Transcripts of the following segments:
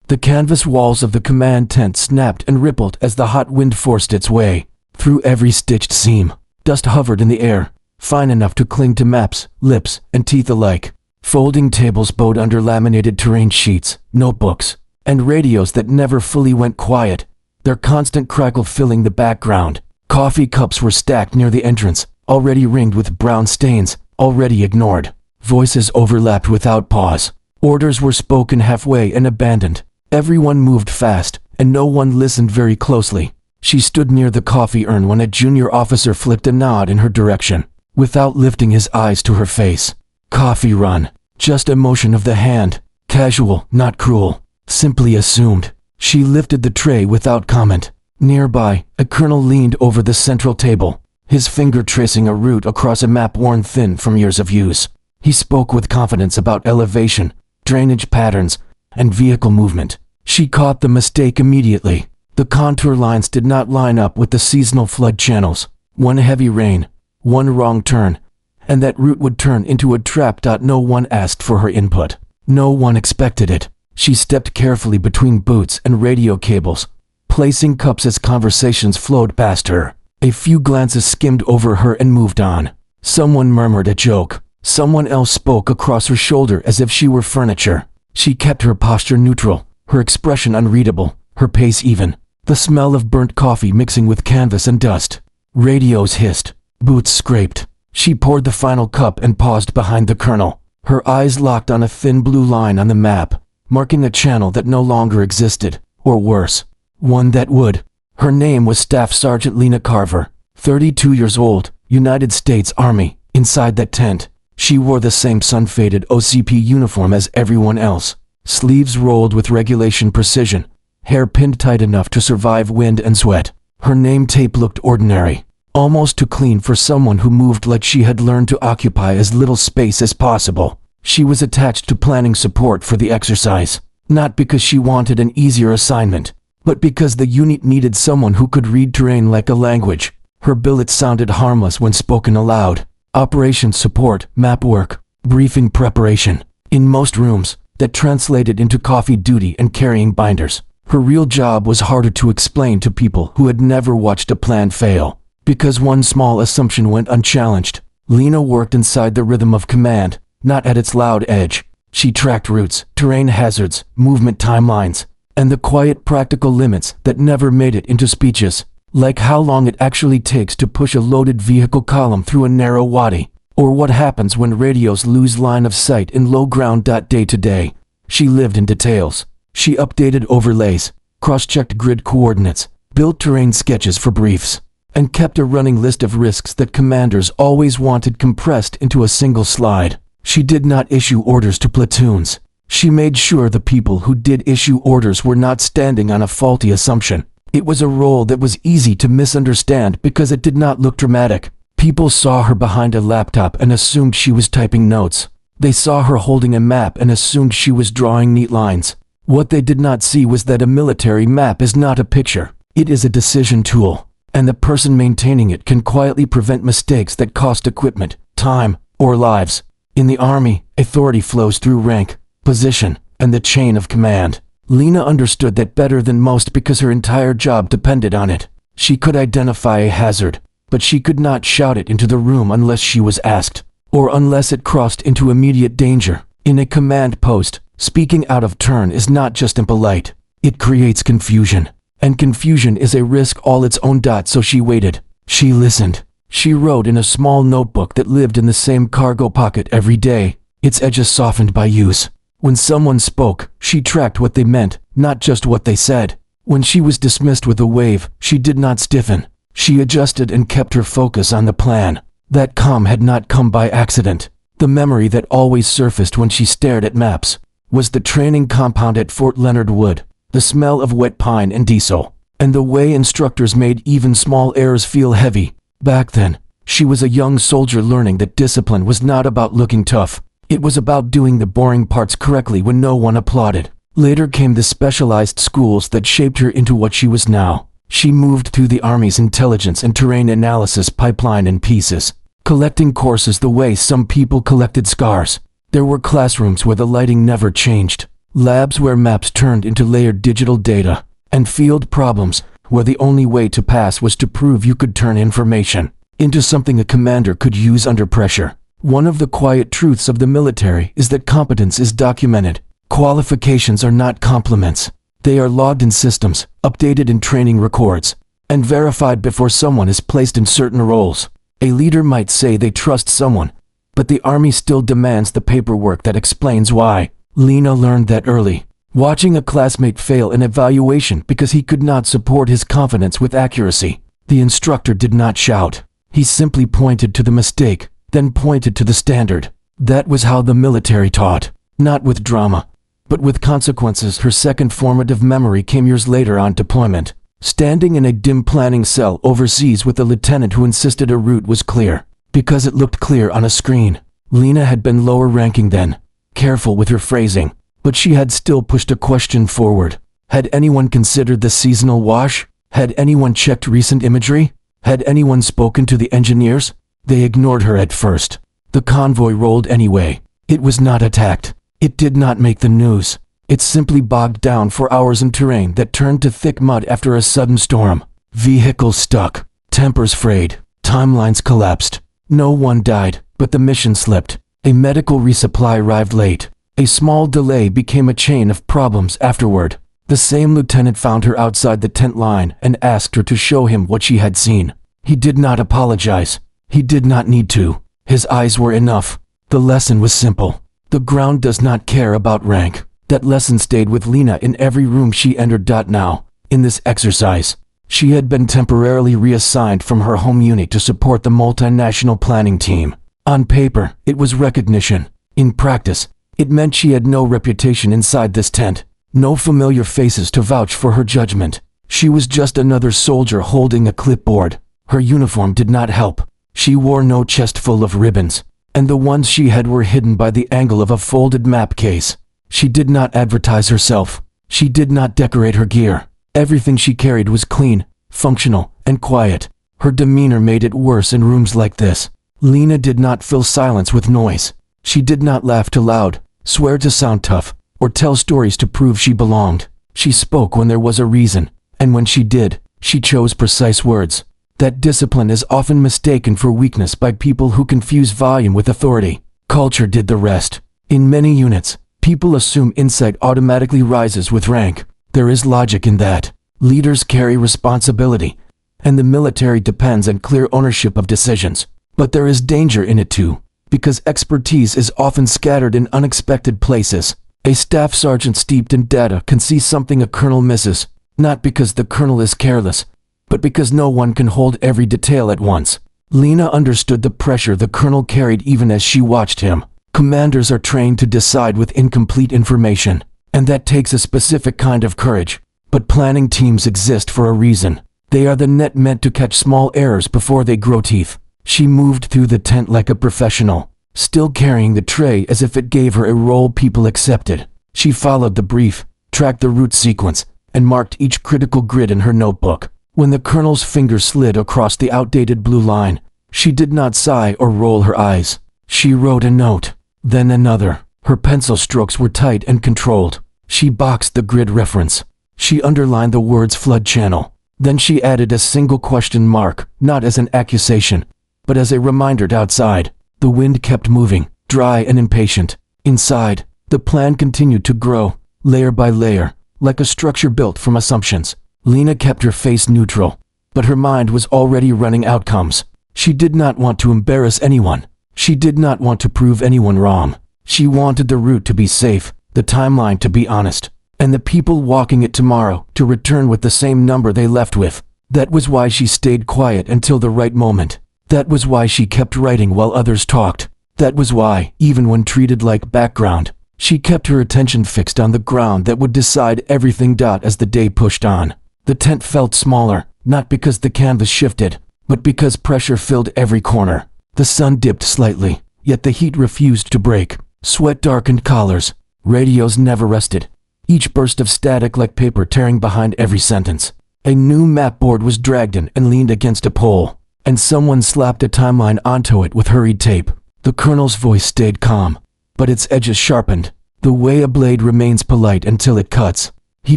The canvas walls of the command tent snapped and rippled as the hot wind forced its way through every stitched seam. Dust hovered in the air, fine enough to cling to maps, lips, and teeth alike. Folding tables bowed under laminated terrain sheets, notebooks, and radios that never fully went quiet, their constant crackle filling the background. Coffee cups were stacked near the entrance, already ringed with brown stains, already ignored. Voices overlapped without pause. Orders were spoken halfway and abandoned. Everyone moved fast, and no one listened very closely. She stood near the coffee urn when a junior officer flicked a nod in her direction, without lifting his eyes to her face. Coffee run. Just a motion of the hand. Casual, not cruel. Simply assumed. She lifted the tray without comment. Nearby, a colonel leaned over the central table, his finger tracing a route across a map worn thin from years of use. He spoke with confidence about elevation, drainage patterns, and vehicle movement. She caught the mistake immediately. The contour lines did not line up with the seasonal flood channels. One heavy rain, one wrong turn, and that route would turn into a trap. No one asked for her input. No one expected it. She stepped carefully between boots and radio cables, placing cups as conversations flowed past her. A few glances skimmed over her and moved on. Someone murmured a joke. Someone else spoke across her shoulder as if she were furniture. She kept her posture neutral, her expression unreadable, her pace even. The smell of burnt coffee mixing with canvas and dust. Radios hissed. Boots scraped. She poured the final cup and paused behind the colonel. Her eyes locked on a thin blue line on the map, marking a channel that no longer existed, or worse, one that would. Her name was Staff Sergeant Lena Carver, 32 years old, United States Army. Inside that tent, she wore the same sun-faded OCP uniform as everyone else. Sleeves rolled with regulation precision, hair pinned tight enough to survive wind and sweat. Her name tape looked ordinary, almost too clean for someone who moved like she had learned to occupy as little space as possible. She was attached to planning support for the exercise, not because she wanted an easier assignment, but because the unit needed someone who could read terrain like a language. Her billets sounded harmless when spoken aloud. Operations support, map work, briefing preparation. In most rooms, that translated into coffee duty and carrying binders. Her real job was harder to explain to people who had never watched a plan fail, because one small assumption went unchallenged. Lena worked inside the rhythm of command, not at its loud edge. She tracked routes, terrain hazards, movement timelines, and the quiet practical limits that never made it into speeches, like how long it actually takes to push a loaded vehicle column through a narrow wadi, or what happens when radios lose line of sight in low ground. Day to day, she lived in details. She updated overlays, cross-checked grid coordinates, built terrain sketches for briefs, and kept a running list of risks that commanders always wanted compressed into a single slide. She did not issue orders to platoons. She made sure the people who did issue orders were not standing on a faulty assumption. It was a role that was easy to misunderstand because it did not look dramatic. People saw her behind a laptop and assumed she was typing notes. They saw her holding a map and assumed she was drawing neat lines. What they did not see was that a military map is not a picture. It is a decision tool, and the person maintaining it can quietly prevent mistakes that cost equipment, time, or lives. In the Army, authority flows through rank, position, and the chain of command. Lena understood that better than most because her entire job depended on it. She could identify a hazard, but she could not shout it into the room unless she was asked, or unless it crossed into immediate danger. In a command post, speaking out of turn is not just impolite. It creates confusion, and confusion is a risk all its own. So she waited. She listened. She wrote in a small notebook that lived in the same cargo pocket every day, its edges softened by use. When someone spoke, she tracked what they meant, not just what they said. When she was dismissed with a wave, she did not stiffen. She adjusted and kept her focus on the plan. That calm had not come by accident. The memory that always surfaced when she stared at maps was the training compound at Fort Leonard Wood, the smell of wet pine and diesel, and the way instructors made even small errors feel heavy. Back then, she was a young soldier learning that discipline was not about looking tough. It was about doing the boring parts correctly when no one applauded. Later came the specialized schools that shaped her into what she was now. She moved through the Army's intelligence and terrain analysis pipeline in pieces, collecting courses the way some people collected scars. There were classrooms where the lighting never changed, Labs where maps turned into layered digital data, and field problems where the only way to pass was to prove you could turn information into something a commander could use under pressure. One of the quiet truths of the military is that competence is documented. Qualifications are not compliments. They are logged in systems, updated in training records, and verified before someone is placed in certain roles. A leader might say they trust someone, but the army still demands the paperwork that explains why. Lena learned that early, watching a classmate fail an evaluation because he could not support his confidence with accuracy. The instructor did not shout. He simply pointed to the mistake, then pointed to the standard. That was how the military taught, not with drama, but with consequences. Her second formative memory came years later on deployment. Standing in a dim planning cell overseas with a lieutenant who insisted a route was clear, because it looked clear on a screen. Lena had been lower ranking then, careful with her phrasing, but she had still pushed a question forward. Had anyone considered the seasonal wash? Had anyone checked recent imagery? Had anyone spoken to the engineers? They ignored her at first. The convoy rolled anyway. It was not attacked. It did not make the news. It simply bogged down for hours in terrain that turned to thick mud after a sudden storm. Vehicles stuck, tempers frayed, timelines collapsed. No one died, but the mission slipped. A medical resupply arrived late. A small delay became a chain of problems afterward. The same lieutenant found her outside the tent line and asked her to show him what she had seen. He did not apologize. He did not need to. His eyes were enough. The lesson was simple. The ground does not care about rank. That lesson stayed with Lena in every room she entered. Now, in this exercise, she had been temporarily reassigned from her home unit to support the multinational planning team. On paper, it was recognition. In practice, it meant she had no reputation inside this tent, no familiar faces to vouch for her judgment. She was just another soldier holding a clipboard. Her uniform did not help. She wore no chest full of ribbons, and the ones she had were hidden by the angle of a folded map case. She did not advertise herself. She did not decorate her gear. Everything she carried was clean, functional, and quiet. Her demeanor made it worse in rooms like this. Lena did not fill silence with noise. She did not laugh too loud, swear to sound tough, or tell stories to prove she belonged. She spoke when there was a reason, and when she did, she chose precise words. That discipline is often mistaken for weakness by people who confuse volume with authority. Culture did the rest. In many units, people assume insight automatically rises with rank. There is logic in that. Leaders carry responsibility, and the military depends on clear ownership of decisions. But there is danger in it too, because expertise is often scattered in unexpected places. A staff sergeant steeped in data can see something a colonel misses, not because the colonel is careless, but because no one can hold every detail at once. Lena understood the pressure the colonel carried even as she watched him. Commanders are trained to decide with incomplete information, and that takes a specific kind of courage. But planning teams exist for a reason. They are the net meant to catch small errors before they grow teeth. She moved through the tent like a professional, still carrying the tray as if it gave her a role people accepted. She followed the brief, tracked the route sequence, and marked each critical grid in her notebook. When the colonel's finger slid across the outdated blue line, she did not sigh or roll her eyes. She wrote a note, then another. Her pencil strokes were tight and controlled. She boxed the grid reference. She underlined the words flood channel. Then she added a single question mark, not as an accusation, but as a reminder. Outside, the wind kept moving, dry and impatient. Inside, the plan continued to grow, layer by layer, like a structure built from assumptions. Lena kept her face neutral, but her mind was already running outcomes. She did not want to embarrass anyone. She did not want to prove anyone wrong. She wanted the route to be safe, the timeline to be honest, and the people walking it tomorrow to return with the same number they left with. That was why she stayed quiet until the right moment. That was why she kept writing while others talked. That was why, even when treated like background, she kept her attention fixed on the ground that would decide everything. As the day pushed on, the tent felt smaller, not because the canvas shifted, but because pressure filled every corner. The sun dipped slightly, yet the heat refused to break. Sweat darkened collars. Radios never rested, each burst of static like paper tearing behind every sentence. A new map board was dragged in and leaned against a pole, and someone slapped a timeline onto it with hurried tape. The colonel's voice stayed calm, but its edges sharpened. The way a blade remains polite until it cuts. He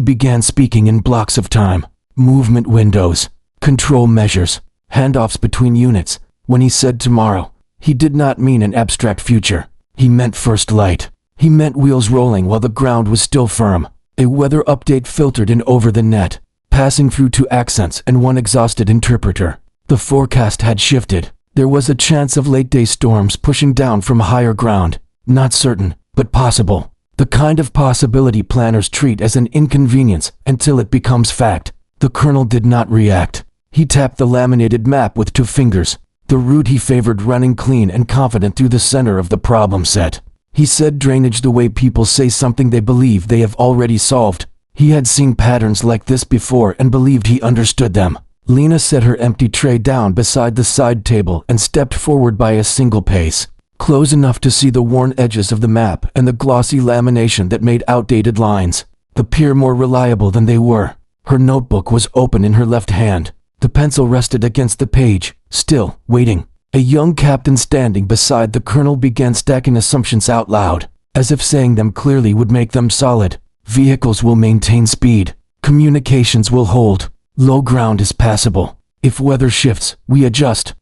began speaking in blocks of time. Movement windows, control measures, handoffs between units. When he said tomorrow, he did not mean an abstract future. He meant first light. He meant wheels rolling while the ground was still firm. A weather update filtered in over the net, passing through two accents and one exhausted interpreter. The forecast had shifted. There was a chance of late-day storms pushing down from higher ground. Not certain, but possible. The kind of possibility planners treat as an inconvenience until it becomes fact. The colonel did not react. He tapped the laminated map with 2 fingers, the route he favored running clean and confident through the center of the problem set. He said drainage the way people say something they believe they have already solved. He had seen patterns like this before and believed he understood them. Lena set her empty tray down beside the side table and stepped forward by a single pace, close enough to see the worn edges of the map and the glossy lamination that made outdated lines appear more reliable than they were. Her notebook was open in her left hand. The pencil rested against the page, still, waiting. A young captain standing beside the colonel began stacking assumptions out loud, as if saying them clearly would make them solid. Vehicles will maintain speed. Communications will hold. Low ground is passable. If weather shifts, we adjust.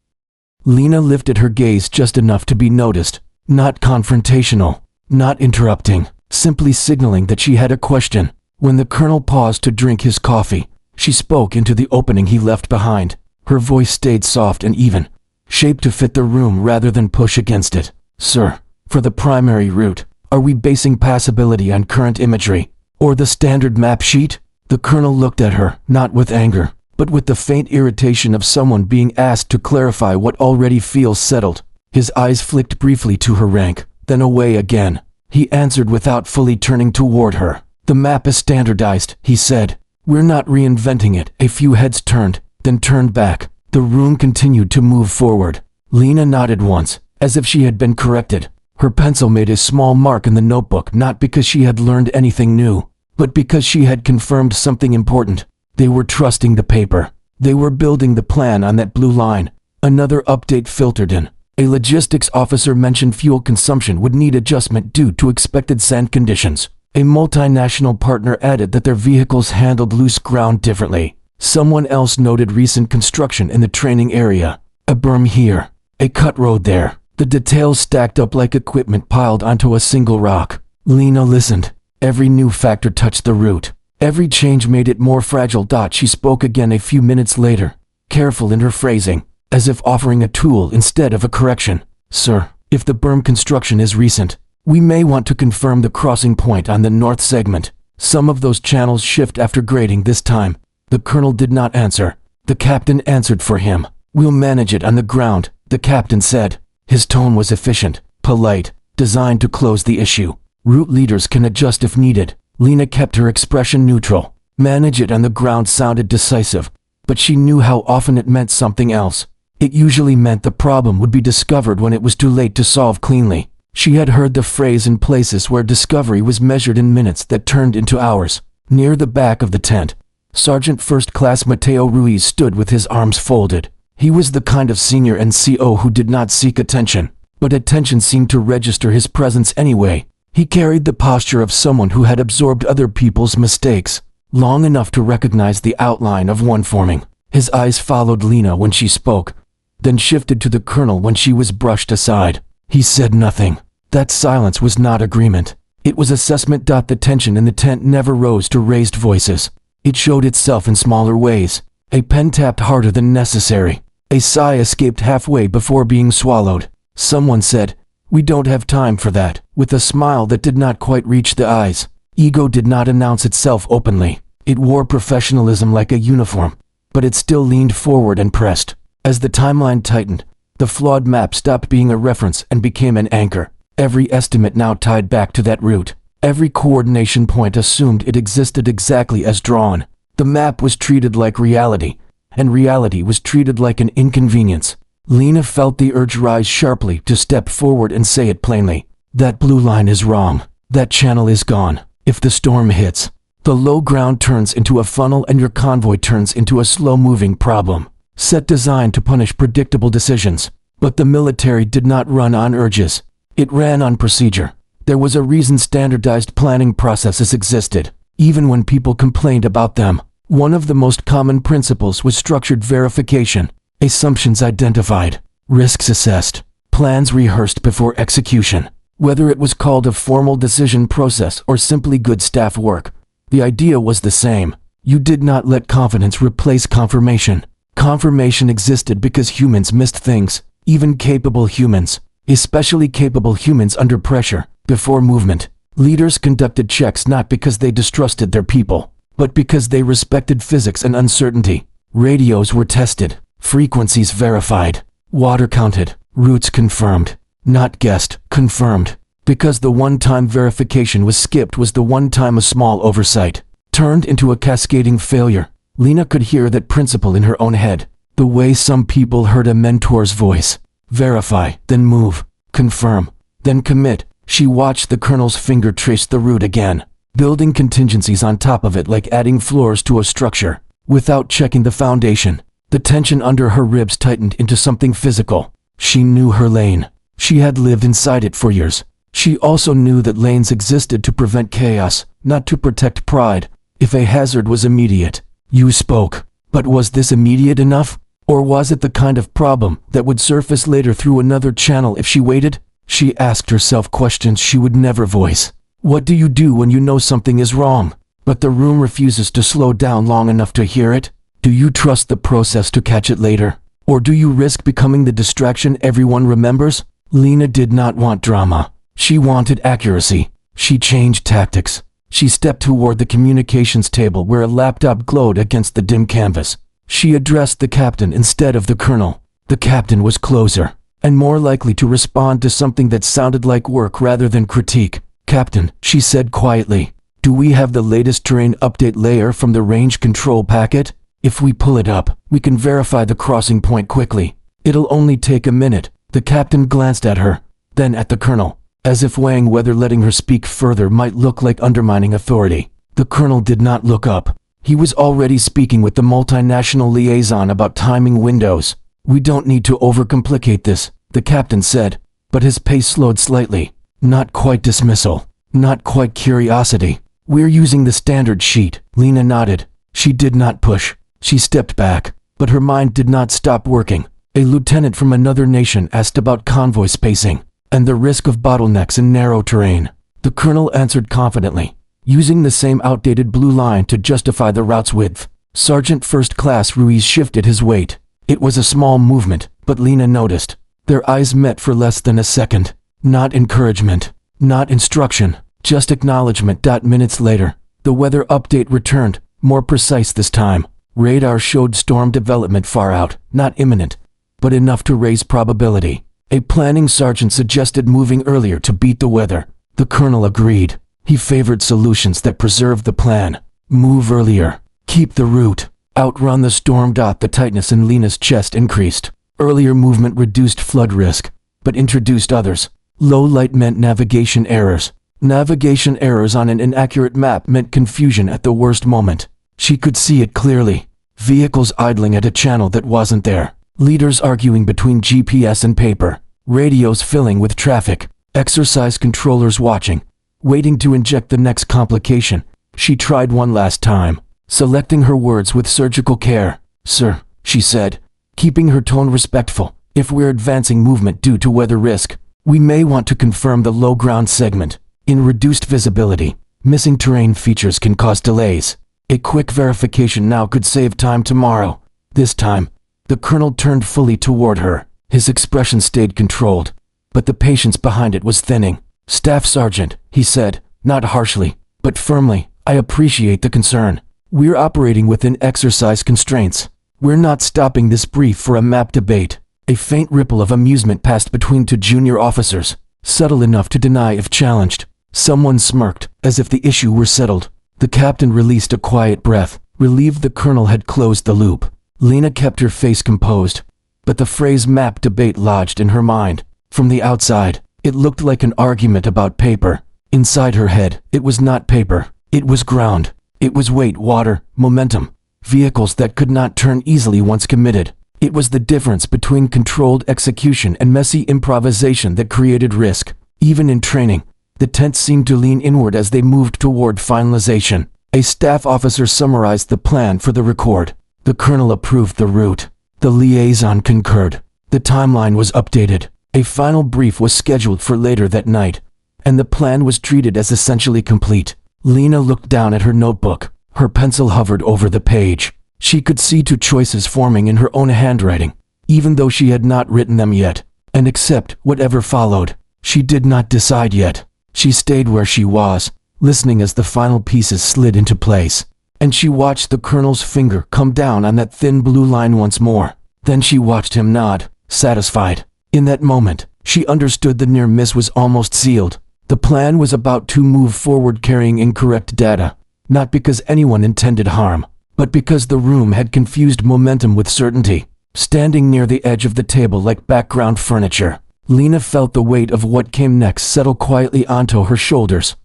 Lena lifted her gaze just enough to be noticed, not confrontational, not interrupting, simply signaling that she had a question. When the colonel paused to drink his coffee, she spoke into the opening he left behind. Her voice stayed soft and even, shaped to fit the room rather than push against it. Sir, for the primary route, are we basing passability on current imagery, or the standard map sheet? The colonel looked at her, not with anger, but with the faint irritation of someone being asked to clarify what already feels settled. His eyes flicked briefly to her rank, then away again. He answered without fully turning toward her. The map is standardized, he said. We're not reinventing it. A few heads turned, then turned back. The room continued to move forward. Lena nodded once, as if she had been corrected. Her pencil made a small mark in the notebook, not because she had learned anything new, but because she had confirmed something important. They were trusting the paper. They were building the plan on that blue line. Another update filtered in. A logistics officer mentioned fuel consumption would need adjustment due to expected sand conditions. A multinational partner added that their vehicles handled loose ground differently. Someone else noted recent construction in the training area. A berm here, a cut road there. The details stacked up like equipment piled onto a single rock. Lena listened. Every new factor touched the route. Every change made it more fragile. She spoke again a few minutes later, careful in her phrasing, as if offering a tool instead of a correction. Sir, if the berm construction is recent, we may want to confirm the crossing point on the north segment. Some of those channels shift after grading this time. The colonel did not answer. The captain answered for him. We'll manage it on the ground, the captain said. His tone was efficient, polite, designed to close the issue. Route leaders can adjust if needed. Lena kept her expression neutral. Manage it on the ground sounded decisive, but she knew how often it meant something else. It usually meant the problem would be discovered when it was too late to solve cleanly. She had heard the phrase in places where discovery was measured in minutes that turned into hours. Near the back of the tent, Sergeant First Class Mateo Ruiz stood with his arms folded. He was the kind of senior NCO who did not seek attention, but attention seemed to register his presence anyway. He carried the posture of someone who had absorbed other people's mistakes, long enough to recognize the outline of one forming. His eyes followed Lena when she spoke, then shifted to the colonel when she was brushed aside. He said nothing. That silence was not agreement. It was assessment. The tension in the tent never rose to raised voices. It showed itself in smaller ways. A pen tapped harder than necessary. A sigh escaped halfway before being swallowed. Someone said, "We don't have time for that," with a smile that did not quite reach the eyes. Ego did not announce itself openly. It wore professionalism like a uniform, but it still leaned forward and pressed. As the timeline tightened, the flawed map stopped being a reference and became an anchor. Every estimate now tied back to that route. Every coordination point assumed it existed exactly as drawn. The map was treated like reality, and reality was treated like an inconvenience. Lena felt the urge rise sharply to step forward and say it plainly. That blue line is wrong. That channel is gone. If the storm hits, the low ground turns into a funnel and your convoy turns into a slow-moving problem, set designed to punish predictable decisions. But the military did not run on urges. It ran on procedure. There was a reason standardized planning processes existed, even when people complained about them. One of the most common principles was structured verification, assumptions identified, risks assessed, plans rehearsed before execution. Whether it was called a formal decision process or simply good staff work, the idea was the same. You did not let confidence replace confirmation. Confirmation existed because humans missed things, even capable humans, especially capable humans under pressure. Before movement, leaders conducted checks not because they distrusted their people, but because they respected physics and uncertainty. Radios were tested, frequencies verified, water counted, routes confirmed, not guessed, confirmed. Because the one-time verification was skipped was the one time a small oversight turned into a cascading failure. Lena could hear that principle in her own head, the way some people heard a mentor's voice. Verify, then move, confirm, then commit. She watched the colonel's finger trace the route again, building contingencies on top of it like adding floors to a structure. Without checking the foundation, the tension under her ribs tightened into something physical. She knew her lane. She had lived inside it for years. She also knew that lanes existed to prevent chaos, not to protect pride. If a hazard was immediate, you spoke. But was this immediate enough? Or was it the kind of problem that would surface later through another channel if she waited? She asked herself questions she would never voice. What do you do when you know something is wrong, but the room refuses to slow down long enough to hear it? Do you trust the process to catch it later? Or do you risk becoming the distraction everyone remembers? Lena did not want drama. She wanted accuracy. She changed tactics. She stepped toward the communications table where a laptop glowed against the dim canvas. She addressed the captain instead of the colonel. The captain was closer and more likely to respond to something that sounded like work rather than critique. Captain, she said quietly, do we have the latest terrain update layer from the range control packet? If we pull it up, we can verify the crossing point quickly. It'll only take a minute. The captain glanced at her, then at the colonel, as if weighing whether letting her speak further might look like undermining authority. The colonel did not look up. He was already speaking with the multinational liaison about timing windows. We don't need to overcomplicate this, the captain said, but his pace slowed slightly. Not quite dismissal, not quite curiosity. We're using the standard sheet. Lena nodded. She did not push. She stepped back, but her mind did not stop working. A lieutenant from another nation asked about convoy spacing and the risk of bottlenecks in narrow terrain. The colonel answered confidently, using the same outdated blue line to justify the route's width. Sergeant First Class Ruiz shifted his weight. It was a small movement, but Lena noticed. Their eyes met for less than a second. Not encouragement, not instruction, just acknowledgement. Minutes later, the weather update returned, more precise this time. Radar showed storm development far out, not imminent, but enough to raise probability. A planning sergeant suggested moving earlier to beat the weather. The colonel agreed. He favored solutions that preserved the plan. Move earlier. Keep the route. Outrun the storm. The tightness in Lena's chest increased. Earlier movement reduced flood risk, but introduced others. Low light meant navigation errors. Navigation errors on an inaccurate map meant confusion at the worst moment. She could see it clearly. Vehicles idling at a channel that wasn't there. Leaders arguing between GPS and paper. Radios filling with traffic. Exercise controllers watching, waiting to inject the next complication. She tried one last time, selecting her words with surgical care. Sir, she said, keeping her tone respectful, if we're advancing movement due to weather risk, we may want to confirm the low ground segment. In reduced visibility, missing terrain features can cause delays. A quick verification now could save time tomorrow. This time, the colonel turned fully toward her. His expression stayed controlled, but the patience behind it was thinning. Staff Sergeant, he said, not harshly, but firmly, I appreciate the concern. We're operating within exercise constraints. We're not stopping this brief for a map debate. A faint ripple of amusement passed between two junior officers, subtle enough to deny if challenged. Someone smirked, as if the issue were settled. The captain released a quiet breath, relieved the colonel had closed the loop. Lena kept her face composed, but the phrase map debate lodged in her mind. From the outside, it looked like an argument about paper. Inside her head, it was not paper. It was ground. It was weight, water, momentum. Vehicles that could not turn easily once committed. It was the difference between controlled execution and messy improvisation that created risk. Even in training, The tent seemed to lean inward as they moved toward finalization. A staff officer summarized the plan for the record. The colonel approved the route. The liaison concurred. The timeline was updated. A final brief was scheduled for later that night, and the plan was treated as essentially complete. Lena looked down at her notebook. Her pencil hovered over the page. She could see two choices forming in her own handwriting, even though she had not written them yet. And accept whatever followed. She did not decide yet. She stayed where she was, listening as the final pieces slid into place. And she watched the colonel's finger come down on that thin blue line once more. Then she watched him nod, satisfied. In that moment, she understood the near miss was almost sealed. The plan was about to move forward carrying incorrect data, not because anyone intended harm, but because the room had confused momentum with certainty. Standing near the edge of the table like background furniture, Lena felt the weight of what came next settle quietly onto her shoulders.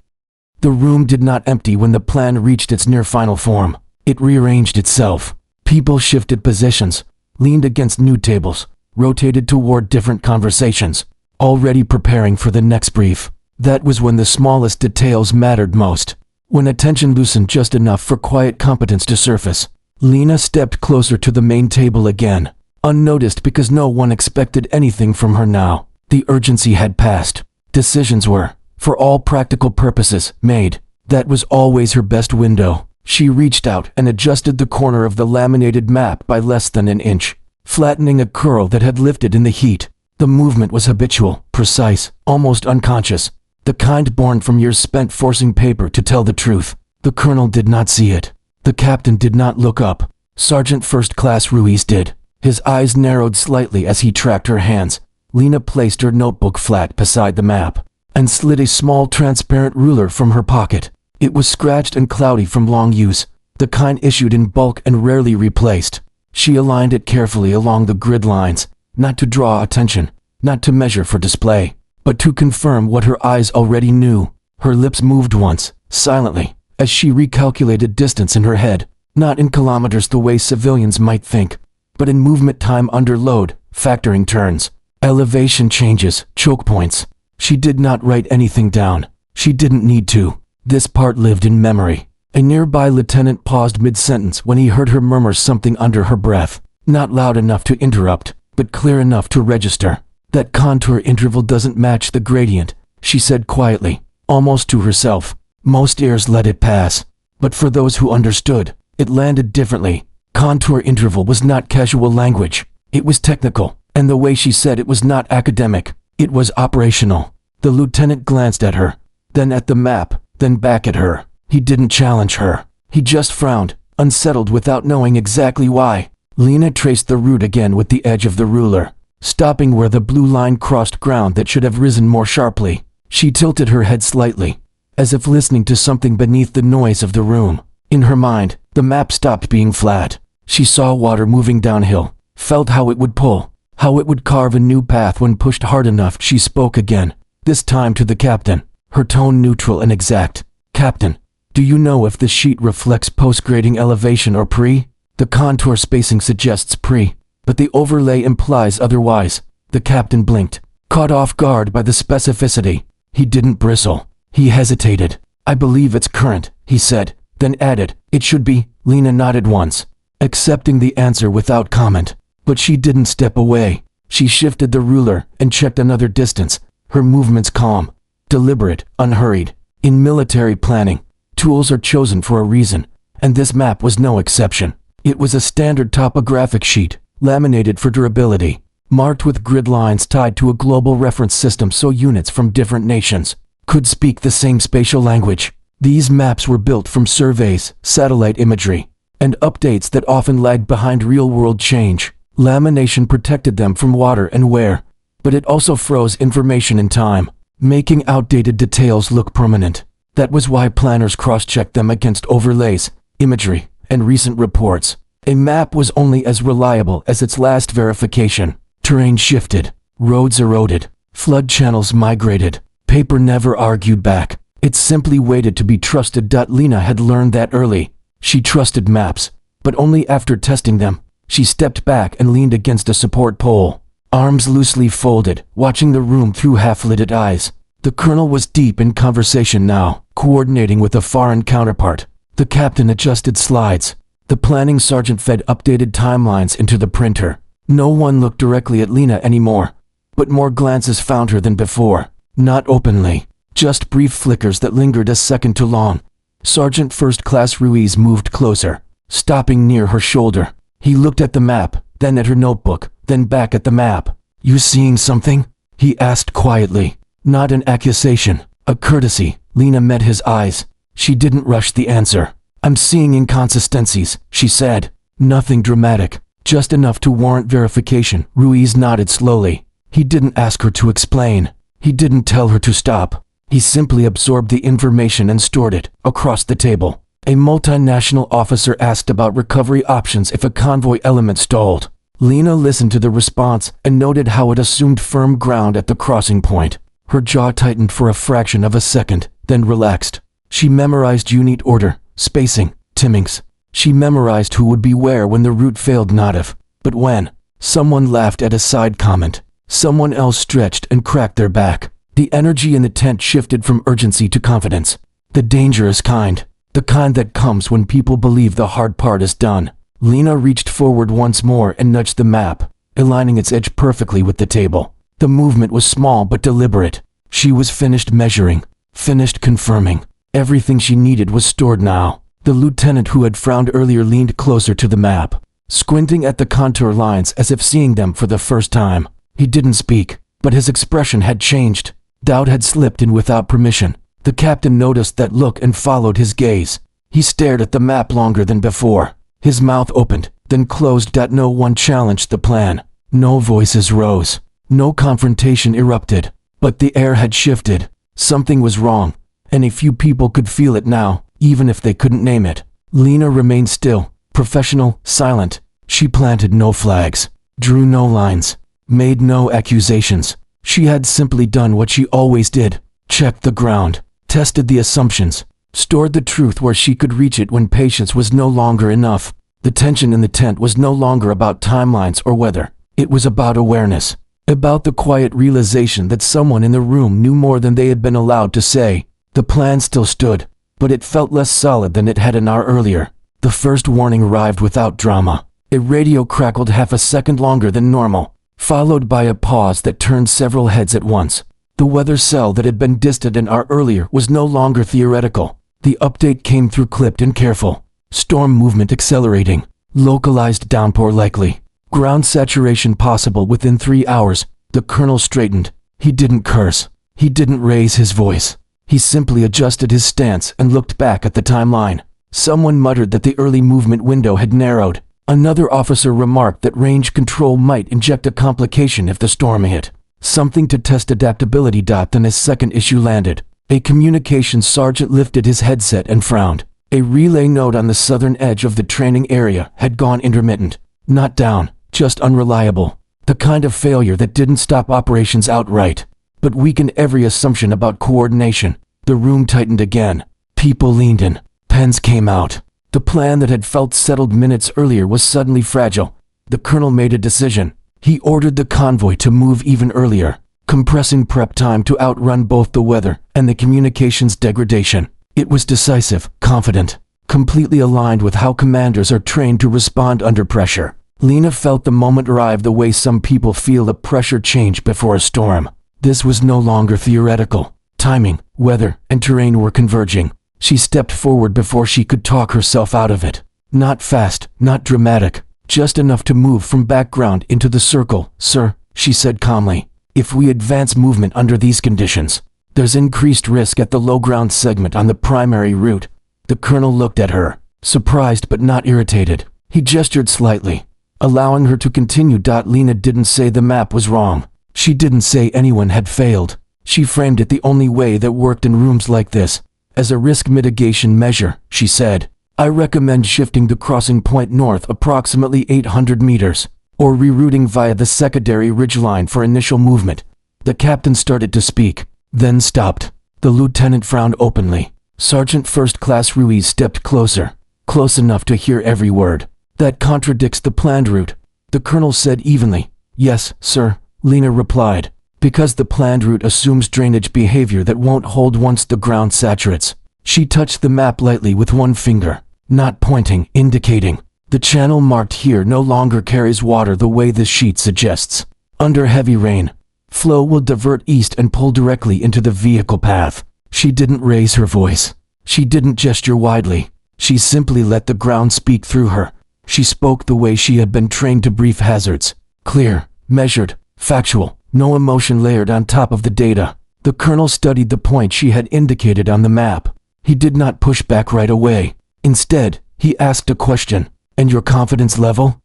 The room did not empty when the plan reached its near final form. It rearranged itself. People shifted positions, leaned against new tables, rotated toward different conversations, already preparing for the next brief. That was when the smallest details mattered most. When attention loosened just enough for quiet competence to surface, Lena stepped closer to the main table again, unnoticed because no one expected anything from her now. The urgency had passed. Decisions were, for all practical purposes, made. That was always her best window. She reached out and adjusted the corner of the laminated map by less than an inch, flattening a curl that had lifted in the heat. The movement was habitual, precise, almost unconscious, the kind born from years spent forcing paper to tell the truth. The colonel did not see it. The captain did not look up. Sergeant First Class Ruiz did. His eyes narrowed slightly as he tracked her hands. Lena placed her notebook flat beside the map and slid a small transparent ruler from her pocket. It was scratched and cloudy from long use, the kind issued in bulk and rarely replaced. She aligned it carefully along the grid lines, not to draw attention, not to measure for display, but to confirm what her eyes already knew. Her lips moved once, silently, as she recalculated distance in her head, not in kilometers the way civilians might think, but in movement time under load, factoring turns, elevation changes, choke points. She did not write anything down. She didn't need to. This part lived in memory. A nearby lieutenant paused mid-sentence when he heard her murmur something under her breath, not loud enough to interrupt, but clear enough to register. That contour interval doesn't match the gradient, she said quietly, almost to herself. Most ears let it pass, but for those who understood, it landed differently. Contour interval was not casual language. It was technical, and the way she said it was not academic. It was operational. The lieutenant glanced at her, then at the map, then back at her. He didn't challenge her. He just frowned, unsettled without knowing exactly why. Lena traced the route again with the edge of the ruler, stopping where the blue line crossed ground that should have risen more sharply. She tilted her head slightly, as if listening to something beneath the noise of the room. In her mind, the map stopped being flat. She saw water moving downhill, felt how it would pull, how it would carve a new path when pushed hard enough. She spoke again, this time to the captain, her tone neutral and exact. Captain, do you know if the sheet reflects post-grading elevation or pre? The contour spacing suggests pre, but the overlay implies otherwise. The captain blinked, caught off guard by the specificity. He didn't bristle. He hesitated. I believe it's current, he said, then added, it should be. Lena nodded once, accepting the answer without comment. But she didn't step away. She shifted the ruler and checked another distance, her movements calm, deliberate, unhurried. In military planning, tools are chosen for a reason, and this map was no exception. It was a standard topographic sheet, laminated for durability, marked with grid lines tied to a global reference system so units from different nations could speak the same spatial language. These maps were built from surveys, satellite imagery, and updates that often lagged behind real-world change. Lamination protected them from water and wear, but it also froze information in time, making outdated details look permanent. That was why planners cross-checked them against overlays, imagery, and recent reports. A map was only as reliable as its last verification. Terrain shifted, roads eroded, flood channels migrated. Paper never argued back. It simply waited to be trusted. Lena had learned that early. She trusted maps, but only after testing them. She stepped back and leaned against a support pole, arms loosely folded, watching the room through half-lidded eyes. The colonel was deep in conversation now, coordinating with a foreign counterpart. The captain adjusted slides. The planning sergeant fed updated timelines into the printer. No one looked directly at Lena anymore, but more glances found her than before. Not openly, just brief flickers that lingered a second too long. Sergeant First Class Ruiz moved closer, stopping near her shoulder. He looked at the map, then at her notebook, then back at the map. "You seeing something?" he asked quietly. Not an accusation, a courtesy. Lena met his eyes. She didn't rush the answer. "I'm seeing inconsistencies," she said. "Nothing dramatic, just enough to warrant verification." Ruiz nodded slowly. He didn't ask her to explain. He didn't tell her to stop. He simply absorbed the information and stored it across the table. A multinational officer asked about recovery options if a convoy element stalled. Lena listened to the response and noted how it assumed firm ground at the crossing point. Her jaw tightened for a fraction of a second, then relaxed. She memorized unit order, spacing, timings. She memorized who would be where when the route failed. Not if, but when. Someone laughed at a side comment. Someone else stretched and cracked their back. The energy in the tent shifted from urgency to confidence. The dangerous kind. The kind that comes when people believe the hard part is done. Lena reached forward once more and nudged the map, aligning its edge perfectly with the table. The movement was small but deliberate. She was finished measuring, finished confirming. Everything she needed was stored now. The lieutenant who had frowned earlier leaned closer to the map, squinting at the contour lines as if seeing them for the first time. He didn't speak, but his expression had changed. Doubt had slipped in without permission. The captain noticed that look and followed his gaze. He stared at the map longer than before. His mouth opened, then closed. No one challenged the plan. No voices rose. No confrontation erupted. But the air had shifted. Something was wrong, and a few people could feel it now, even if they couldn't name it. Lena remained still, professional, silent. She planted no flags, drew no lines, made no accusations. She had simply done what she always did: checked the ground, tested the assumptions, stored the truth where she could reach it when patience was no longer enough. The tension in the tent was no longer about timelines or weather. It was about awareness, about the quiet realization that someone in the room knew more than they had been allowed to say. The plan still stood, but it felt less solid than it had an hour earlier. The first warning arrived without drama. A radio crackled half a second longer than normal, followed by a pause that turned several heads at once. The weather cell that had been distant an hour earlier was no longer theoretical. The update came through clipped and careful. Storm movement accelerating. Localized downpour likely. Ground saturation possible within 3 hours. The colonel straightened. He didn't curse. He didn't raise his voice. He simply adjusted his stance and looked back at the timeline. Someone muttered that the early movement window had narrowed. Another officer remarked that range control might inject a complication if the storm hit. Something to test adaptability. Then a second issue landed. A communications sergeant lifted his headset and frowned. A relay node on the southern edge of the training area had gone intermittent. Not down, just unreliable. The kind of failure that didn't stop operations outright, but weakened every assumption about coordination. The room tightened again. People leaned in. Pens came out. The plan that had felt settled minutes earlier was suddenly fragile. The colonel made a decision. He ordered the convoy to move even earlier, compressing prep time to outrun both the weather and the communications degradation. It was decisive, confident, completely aligned with how commanders are trained to respond under pressure. Lena felt the moment arrive the way some people feel the pressure change before a storm. This was no longer theoretical. Timing, weather, and terrain were converging. She stepped forward before she could talk herself out of it. Not fast, not dramatic, just enough to move from background into the circle. "Sir," she said calmly, "if we advance movement under these conditions, there's increased risk at the low ground segment on the primary route." The colonel looked at her, surprised but not irritated. He gestured slightly, allowing her to continue. Lena didn't say the map was wrong. She didn't say anyone had failed. She framed it the only way that worked in rooms like this. As a risk mitigation measure, she said, "I recommend shifting the crossing point north approximately 800 meters, or rerouting via the secondary ridgeline for initial movement." The captain started to speak, then stopped. The lieutenant frowned openly. Sergeant First Class Ruiz stepped closer, close enough to hear every word. "That contradicts the planned route," the colonel said evenly. "Yes, sir," Lena replied. Because the planned route assumes drainage behavior that won't hold once the ground saturates. She touched the map lightly with one finger, not pointing, indicating. The channel marked here no longer carries water the way this sheet suggests. Under heavy rain, flow will divert east and pull directly into the vehicle path. She didn't raise her voice. She didn't gesture widely. She simply let the ground speak through her. She spoke the way she had been trained to brief hazards. Clear, measured, factual, no emotion layered on top of the data. The colonel studied the point she had indicated on the map. He did not push back right away. Instead, he asked a question. "And your confidence level?"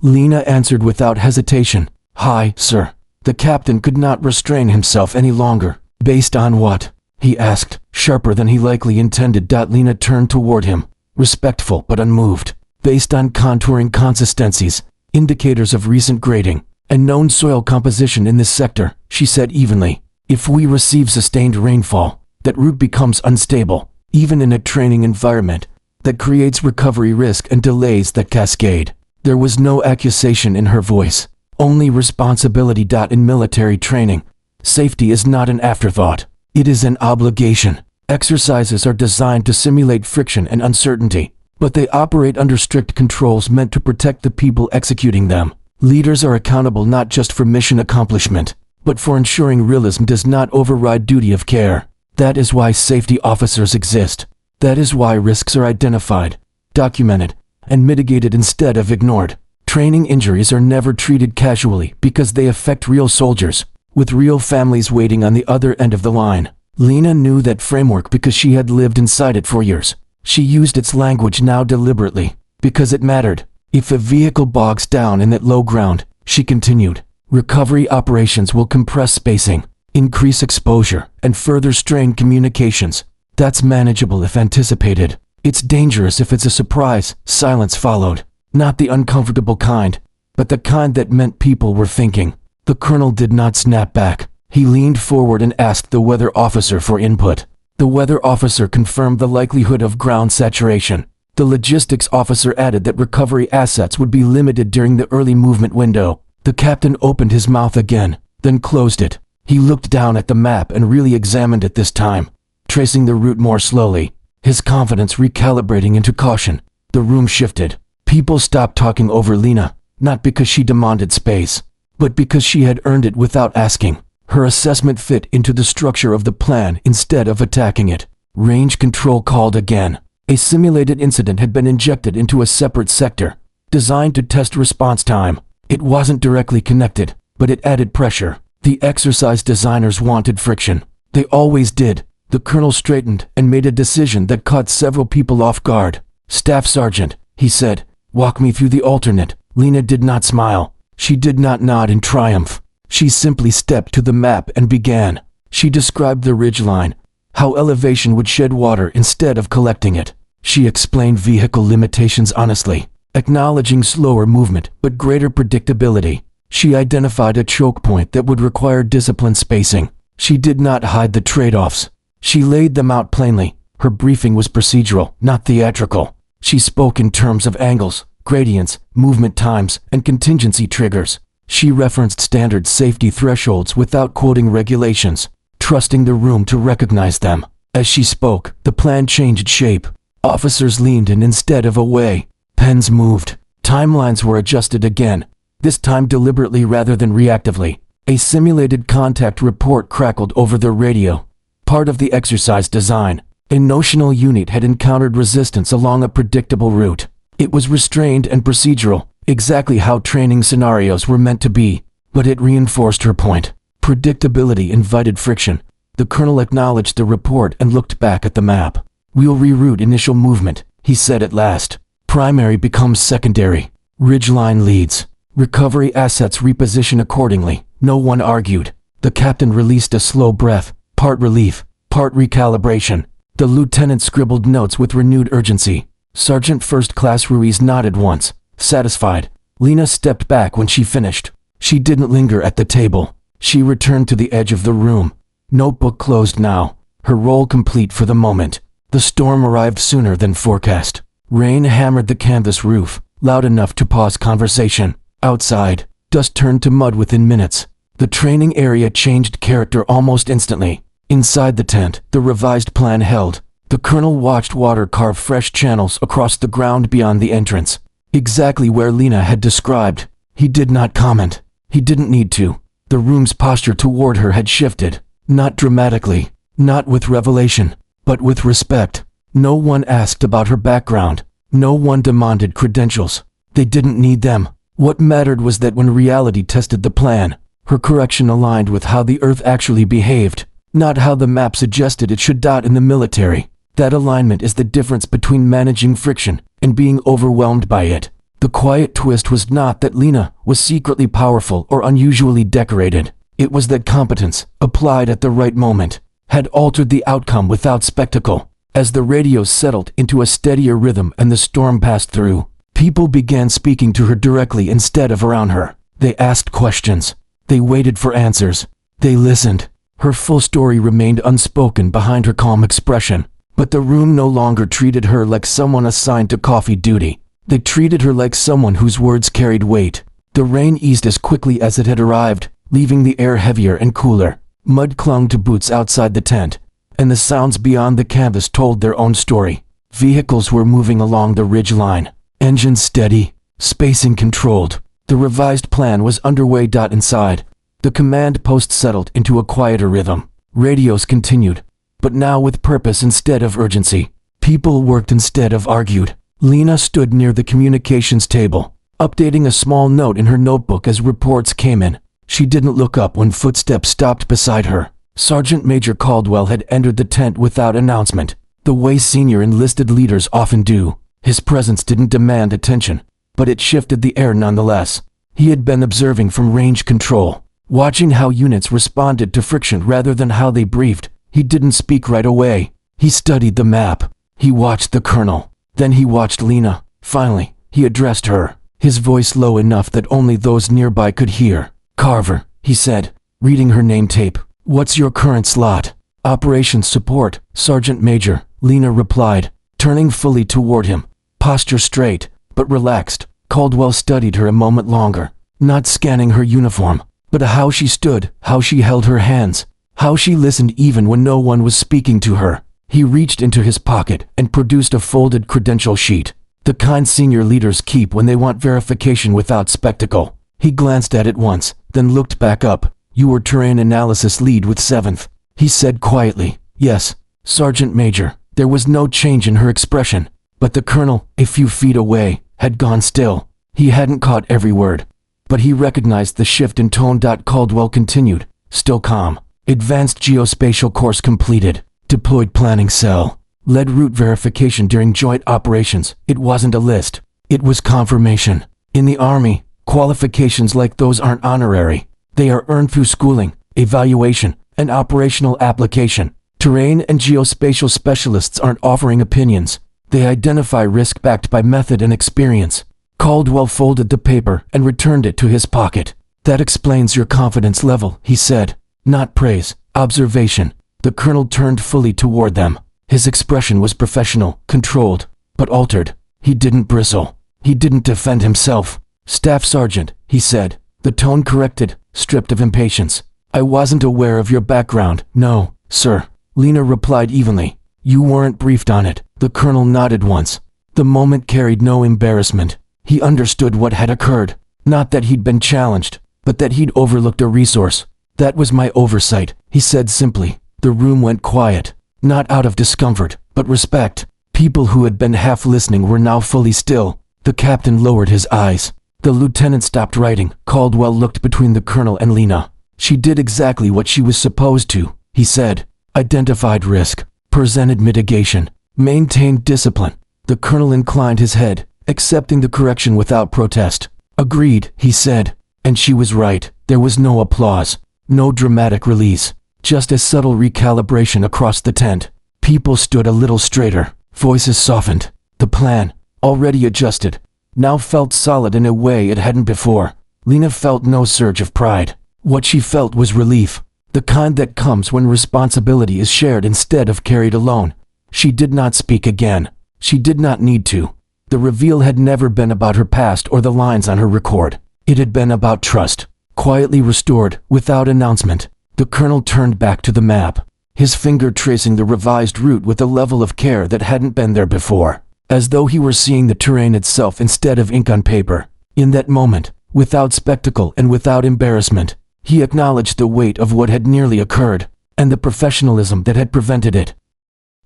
Lena answered without hesitation. "High, sir." The captain could not restrain himself any longer. "Based on what?" he asked, sharper than he likely intended. Lena turned toward him, respectful but unmoved. "Based on contouring consistencies, indicators of recent grading, and known soil composition in this sector," she said evenly. "If we receive sustained rainfall, that route becomes unstable, even in a training environment. That creates recovery risk and delays that cascade." There was no accusation in her voice, only responsibility. In military training, safety is not an afterthought. It is an obligation. Exercises are designed to simulate friction and uncertainty, but they operate under strict controls meant to protect the people executing them. Leaders are accountable not just for mission accomplishment, but for ensuring realism does not override duty of care. That is why safety officers exist. That is why risks are identified, documented, and mitigated instead of ignored. Training injuries are never treated casually because they affect real soldiers, with real families waiting on the other end of the line. Lena knew that framework because she had lived inside it for years. She used its language now deliberately, because it mattered. "If a vehicle bogs down in that low ground," she continued, "recovery operations will compress spacing, increase exposure, and further strain communications. That's manageable if anticipated. It's dangerous if it's a surprise." Silence followed. Not the uncomfortable kind, but the kind that meant people were thinking. The colonel did not snap back. He leaned forward and asked the weather officer for input. The weather officer confirmed the likelihood of ground saturation. The logistics officer added that recovery assets would be limited during the early movement window. The captain opened his mouth again, then closed it. He looked down at the map and really examined it this time, tracing the route more slowly, his confidence recalibrating into caution. The room shifted. People stopped talking over Lena, not because she demanded space, but because she had earned it without asking. Her assessment fit into the structure of the plan instead of attacking it. Range control called again. A simulated incident had been injected into a separate sector, designed to test response time. It wasn't directly connected, but it added pressure. The exercise designers wanted friction. They always did. The colonel straightened and made a decision that caught several people off guard. "Staff Sergeant," he said, "walk me through the alternate." Lena did not smile. She did not nod in triumph. She simply stepped to the map and began. She described the ridgeline, how elevation would shed water instead of collecting it. She explained vehicle limitations honestly, acknowledging slower movement but greater predictability. She identified a choke point that would require disciplined spacing. She did not hide the trade-offs. She laid them out plainly. Her briefing was procedural, not theatrical. She spoke in terms of angles, gradients, movement times, and contingency triggers. She referenced standard safety thresholds without quoting regulations, trusting the room to recognize them. As she spoke, the plan changed shape. Officers leaned in instead of away. Pens moved. Timelines were adjusted again, this time deliberately rather than reactively. A simulated contact report crackled over the radio. Part of the exercise design. A notional unit had encountered resistance along a predictable route. It was restrained and procedural, exactly how training scenarios were meant to be, but it reinforced her point. Predictability invited friction. The colonel acknowledged the report and looked back at the map. "We'll reroute initial movement," he said at last. "Primary becomes secondary. Ridgeline leads. Recovery assets reposition accordingly." No one argued. The captain released a slow breath, part relief, part recalibration. The lieutenant scribbled notes with renewed urgency. Sergeant First Class Ruiz nodded once, satisfied. Lena stepped back when she finished. She didn't linger at the table. She returned to the edge of the room. Notebook closed now, her role complete for the moment. The storm arrived sooner than forecast. Rain hammered the canvas roof, loud enough to pause conversation. Outside, dust turned to mud within minutes. The training area changed character almost instantly. Inside the tent, the revised plan held. The colonel watched water carve fresh channels across the ground beyond the entrance, exactly where Lena had described. He did not comment. He didn't need to. The room's posture toward her had shifted, not dramatically, not with revelation, but with respect. No one asked about her background. No one demanded credentials. They didn't need them. What mattered was that when reality tested the plan, her correction aligned with how the Earth actually behaved, not how the map suggested it should. In the military, that alignment is the difference between managing friction and being overwhelmed by it. The quiet twist was not that Lena was secretly powerful or unusually decorated. It was that competence, applied at the right moment, had altered the outcome without spectacle. As the radios settled into a steadier rhythm and the storm passed through, people began speaking to her directly instead of around her. They asked questions. They waited for answers. They listened. Her full story remained unspoken behind her calm expression, but the room no longer treated her like someone assigned to coffee duty. They treated her like someone whose words carried weight. The rain eased as quickly as it had arrived, leaving the air heavier and cooler. Mud clung to boots outside the tent, and the sounds beyond the canvas told their own story. Vehicles were moving along the ridge line, engines steady, spacing controlled. The revised plan was underway. Inside, the command post settled into a quieter rhythm. Radios continued, but now with purpose instead of urgency. People worked instead of argued. Lena stood near the communications table, updating a small note in her notebook as reports came in. She didn't look up when footsteps stopped beside her. Sergeant Major Caldwell had entered the tent without announcement, the way senior enlisted leaders often do. His presence didn't demand attention, but it shifted the air nonetheless. He had been observing from range control, watching how units responded to friction rather than how they briefed. He didn't speak right away. He studied the map. He watched the colonel. Then he watched Lena. Finally, he addressed her, his voice low enough that only those nearby could hear. "Carver," he said, reading her name tape. "What's your current slot?" "Operations support, Sergeant Major," Lena replied, turning fully toward him, posture straight, but relaxed. Caldwell studied her a moment longer, not scanning her uniform, but how she stood, how she held her hands, how she listened even when no one was speaking to her. He reached into his pocket and produced a folded credential sheet, the kind senior leaders keep when they want verification without spectacle. He glanced at it once, then looked back up. "You were terrain analysis lead with 7th, he said quietly. "Yes, Sergeant Major." There was no change in her expression, but the colonel, a few feet away, had gone still. He hadn't caught every word, but he recognized the shift in tone. Caldwell continued, still calm. "Advanced geospatial course completed. Deployed planning cell. Led route verification during joint operations." It wasn't a list. It was confirmation. In the Army, qualifications like those aren't honorary. They are earned through schooling, evaluation, and operational application. Terrain and geospatial specialists aren't offering opinions. They identify risk backed by method and experience. Caldwell folded the paper and returned it to his pocket. "That explains your confidence level," he said. "Not praise, observation." The colonel turned fully toward them. His expression was professional, controlled, but altered. He didn't bristle. He didn't defend himself. "Staff Sergeant," he said, the tone corrected, stripped of impatience. "I wasn't aware of your background." "No, sir," Lena replied evenly. "You weren't briefed on it." The colonel nodded once. The moment carried no embarrassment. He understood what had occurred. Not that he'd been challenged, but that he'd overlooked a resource. "That was my oversight," he said simply. The room went quiet, not out of discomfort, but respect. People who had been half listening were now fully still. The captain lowered his eyes. The lieutenant stopped writing. Caldwell looked between the colonel and Lena. "She did exactly what she was supposed to," he said. "Identified risk, presented mitigation, maintained discipline." The colonel inclined his head, accepting the correction without protest. "Agreed," he said. And she was right. There was no applause, no dramatic release, just a subtle recalibration across the tent. People stood a little straighter, voices softened. The plan, already adjusted, now felt solid in a way it hadn't before. Lena felt no surge of pride. What she felt was relief, the kind that comes when responsibility is shared instead of carried alone. She did not speak again. She did not need to. The reveal had never been about her past or the lines on her record. It had been about trust. quietly restored, without announcement. The colonel turned back to the map, his finger tracing the revised route with a level of care that hadn't been there before, as though he were seeing the terrain itself instead of ink on paper. In that moment, without spectacle and without embarrassment, he acknowledged the weight of what had nearly occurred, and the professionalism that had prevented it.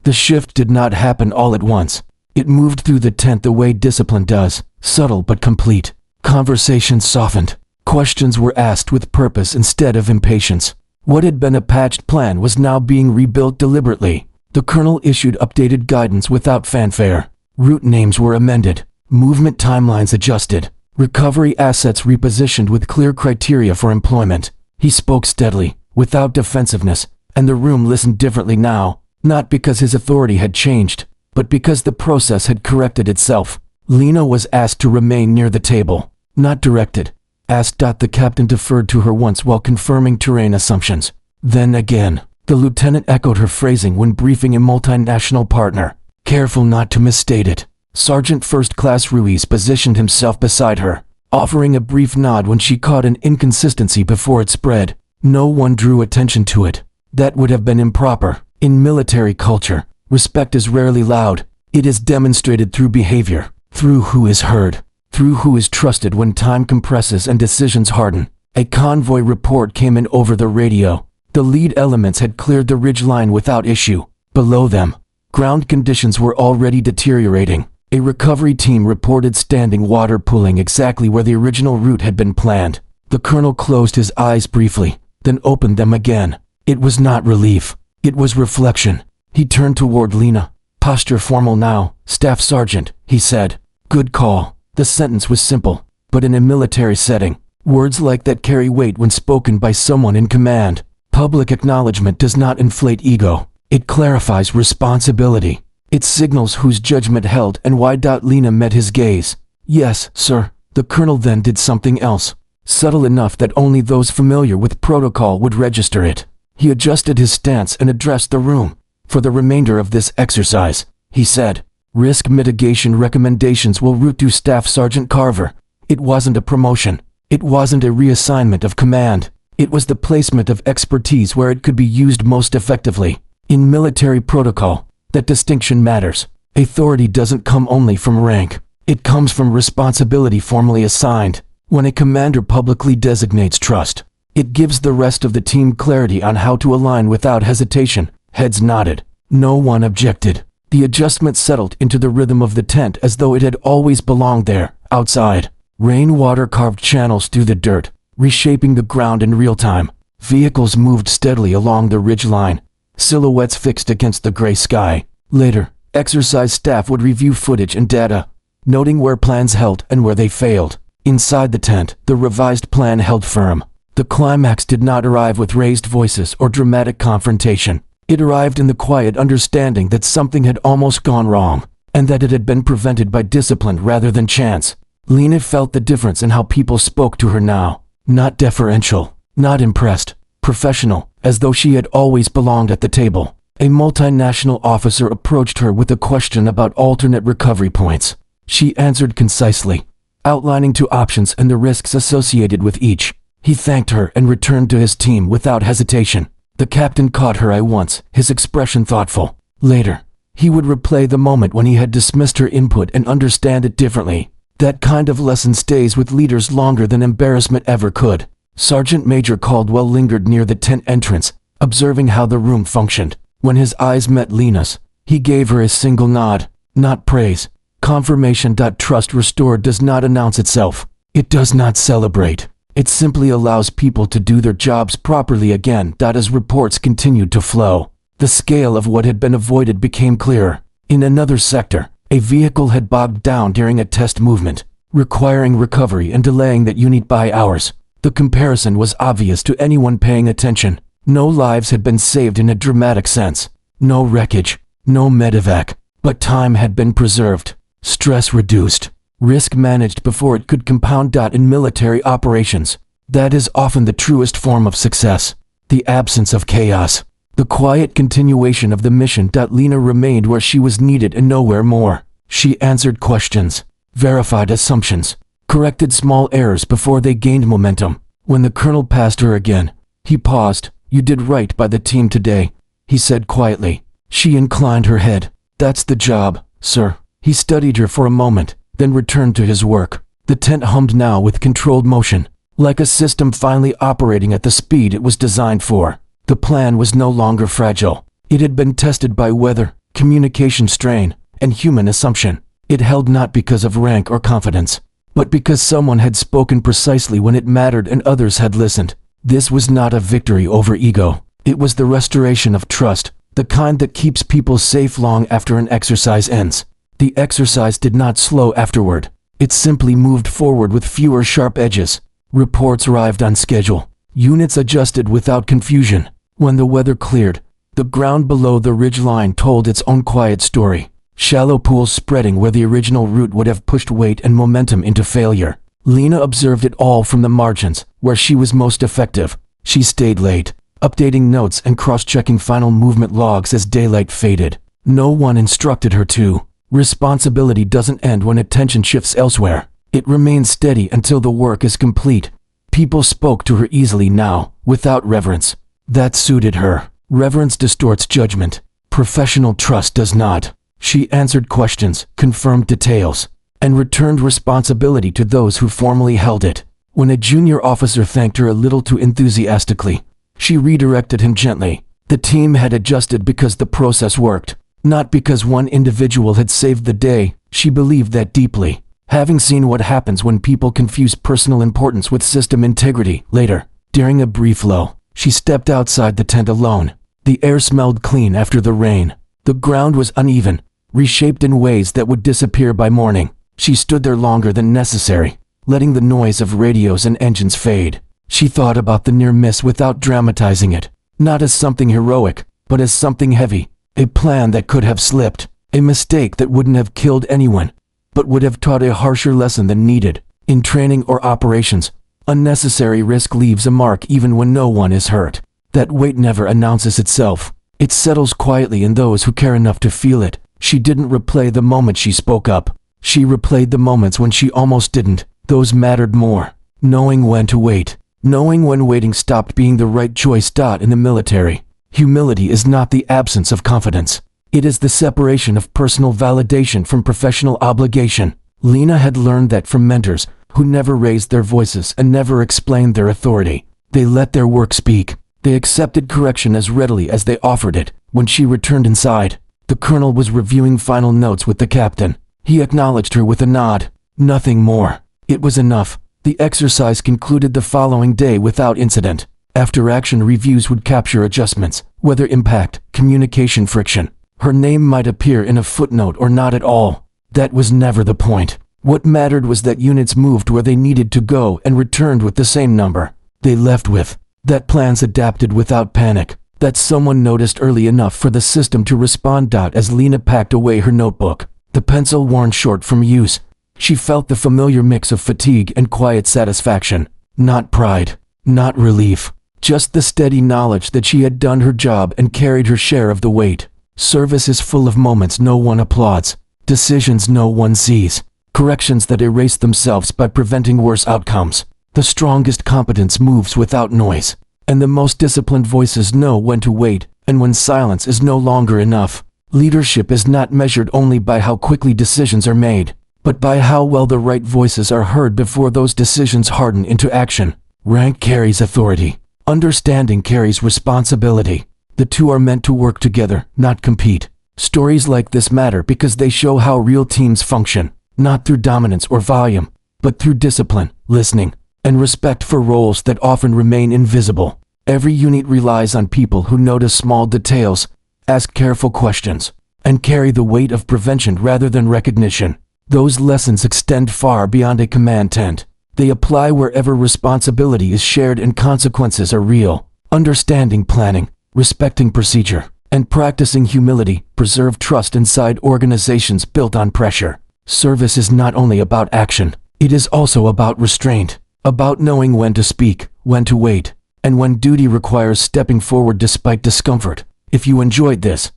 The shift did not happen all at once. It moved through the tent the way discipline does, subtle but complete. Conversations softened. Questions were asked with purpose instead of impatience. What had been a patched plan was now being rebuilt deliberately. The colonel issued updated guidance without fanfare. Route names were amended, movement timelines adjusted, recovery assets repositioned with clear criteria for employment. He spoke steadily, without defensiveness, and the room listened differently now, not because his authority had changed, but because the process had corrected itself. Lena was asked to remain near the table, not directed. Asked. The captain deferred to her once while confirming terrain assumptions. Then again, the lieutenant echoed her phrasing when briefing a multinational partner, careful not to misstate it. Sergeant First Class Ruiz positioned himself beside her, offering a brief nod when she caught an inconsistency before it spread. No one drew attention to it. That would have been improper. In military culture, respect is rarely loud. It is demonstrated through behavior, through who is heard, through who is trusted when time compresses and decisions harden. A convoy report came in over the radio. The lead elements had cleared the ridgeline without issue. Below them, ground conditions were already deteriorating. A recovery team reported standing water pooling exactly where the original route had been planned. The colonel closed his eyes briefly, then opened them again. It was not relief. It was reflection. He turned toward Lena. Posture formal now, Staff Sergeant, he said. Good call. The sentence was simple, but in a military setting, words like that carry weight when spoken by someone in command. Public acknowledgement does not inflate ego. It clarifies responsibility. It signals whose judgment held and why. Lena met his gaze. Yes, sir. The colonel then did something else, subtle enough that only those familiar with protocol would register it. He adjusted his stance and addressed the room. For the remainder of this exercise, he said, risk mitigation recommendations will route to Staff Sergeant Carver. It wasn't a promotion. It wasn't a reassignment of command. It was the placement of expertise where it could be used most effectively. In military protocol, that distinction matters. Authority doesn't come only from rank. It comes from responsibility formally assigned. When a commander publicly designates trust, it gives the rest of the team clarity on how to align without hesitation. Heads nodded. No one objected. The adjustment settled into the rhythm of the tent as though it had always belonged there. Outside, rainwater carved channels through the dirt, reshaping the ground in real time. Vehicles moved steadily along the ridgeline, silhouettes fixed against the gray sky. Later, exercise staff would review footage and data, noting where plans held and where they failed. Inside the tent, the revised plan held firm. The climax did not arrive with raised voices or dramatic confrontation. It arrived in the quiet understanding that something had almost gone wrong, and that it had been prevented by discipline rather than chance. Lena felt the difference in how people spoke to her now. Not deferential, not impressed, professional, as though she had always belonged at the table. A multinational officer approached her with a question about alternate recovery points. She answered concisely, outlining two options and the risks associated with each. He thanked her and returned to his team without hesitation. The captain caught her eye once, his expression thoughtful. Later, he would replay the moment when he had dismissed her input and understand it differently. That kind of lesson stays with leaders longer than embarrassment ever could. Sergeant Major Caldwell lingered near the tent entrance, observing how the room functioned. When his eyes met Lena's, he gave her a single nod, not praise. Confirmation. Trust restored does not announce itself. It does not celebrate. It simply allows people to do their jobs properly again. As reports continued to flow, the scale of what had been avoided became clearer. In another sector, a vehicle had bogged down during a test movement, requiring recovery and delaying that unit by hours. The comparison was obvious to anyone paying attention. No lives had been saved in a dramatic sense. No wreckage, no medevac, but time had been preserved, stress reduced, risk managed before it could compound. In military operations, that is often the truest form of success. The absence of chaos. The quiet continuation of the mission. Lena remained where she was needed and nowhere more. She answered questions, verified assumptions, corrected small errors before they gained momentum. When the colonel passed her again, he paused. "You did right by the team today," he said quietly. She inclined her head. "That's the job, sir." He studied her for a moment, then returned to his work. The tent hummed now with controlled motion, like a system finally operating at the speed it was designed for. The plan was no longer fragile. It had been tested by weather, communication strain, and human assumption. It held not because of rank or confidence, but because someone had spoken precisely when it mattered and others had listened. This was not a victory over ego. It was the restoration of trust, the kind that keeps people safe long after an exercise ends. The exercise did not slow afterward. It simply moved forward with fewer sharp edges. Reports arrived on schedule. Units adjusted without confusion. When the weather cleared, the ground below the ridgeline told its own quiet story. Shallow pools spreading where the original route would have pushed weight and momentum into failure. Lena observed it all from the margins, where she was most effective. She stayed late, updating notes and cross-checking final movement logs as daylight faded. No one instructed her to. Responsibility doesn't end when attention shifts elsewhere. It remains steady until the work is complete. People spoke to her easily now, without reverence. That suited her. Reverence distorts judgment. Professional trust does not. She answered questions, confirmed details, and returned responsibility to those who formally held it. When a junior officer thanked her a little too enthusiastically, she redirected him gently. The team had adjusted because the process worked, not because one individual had saved the day. She believed that deeply, having seen what happens when people confuse personal importance with system integrity. Later, during a brief lull, she stepped outside the tent alone. The air smelled clean after the rain. The ground was uneven, reshaped in ways that would disappear by morning. She stood there longer than necessary, letting the noise of radios and engines fade. She thought about the near miss without dramatizing it, not as something heroic, but as something heavy. A plan that could have slipped, a mistake that wouldn't have killed anyone, but would have taught a harsher lesson than needed. In training or operations, unnecessary risk leaves a mark even when no one is hurt. That weight never announces itself. It settles quietly in those who care enough to feel it. She didn't replay the moment she spoke up. She replayed the moments when she almost didn't. Those mattered more. Knowing when to wait. Knowing when waiting stopped being the right choice. In the military, humility is not the absence of confidence. It is the separation of personal validation from professional obligation. Lena had learned that from mentors who never raised their voices and never explained their authority. They let their work speak. They accepted correction as readily as they offered it. When she returned inside, the colonel was reviewing final notes with the captain. He acknowledged her with a nod. Nothing more. It was enough. The exercise concluded the following day without incident. After-action reviews would capture adjustments, weather impact, communication friction. Her name might appear in a footnote or not at all. That was never the point. What mattered was that units moved where they needed to go and returned with the same number they left with. That plans adapted without panic. That someone noticed early enough for the system to respond. As Lena packed away her notebook, the pencil worn short from use, she felt the familiar mix of fatigue and quiet satisfaction. Not pride, not relief, just the steady knowledge that she had done her job and carried her share of the weight. Service is full of moments no one applauds, decisions no one sees, corrections that erase themselves by preventing worse outcomes. The strongest competence moves without noise, and the most disciplined voices know when to wait and when silence is no longer enough. Leadership is not measured only by how quickly decisions are made, but by how well the right voices are heard before those decisions harden into action. Rank carries authority. Understanding carries responsibility. The two are meant to work together, not compete. Stories like this matter because they show how real teams function, not through dominance or volume, but through discipline, listening, and respect for roles that often remain invisible. Every unit relies on people who notice small details, ask careful questions, and carry the weight of prevention rather than recognition. Those lessons extend far beyond a command tent. They apply wherever responsibility is shared and consequences are real. Understanding planning, respecting procedure, and practicing humility preserve trust inside organizations built on pressure. Service is not only about action, it is also about restraint. About knowing when to speak, when to wait, and when duty requires stepping forward despite discomfort. If you enjoyed this,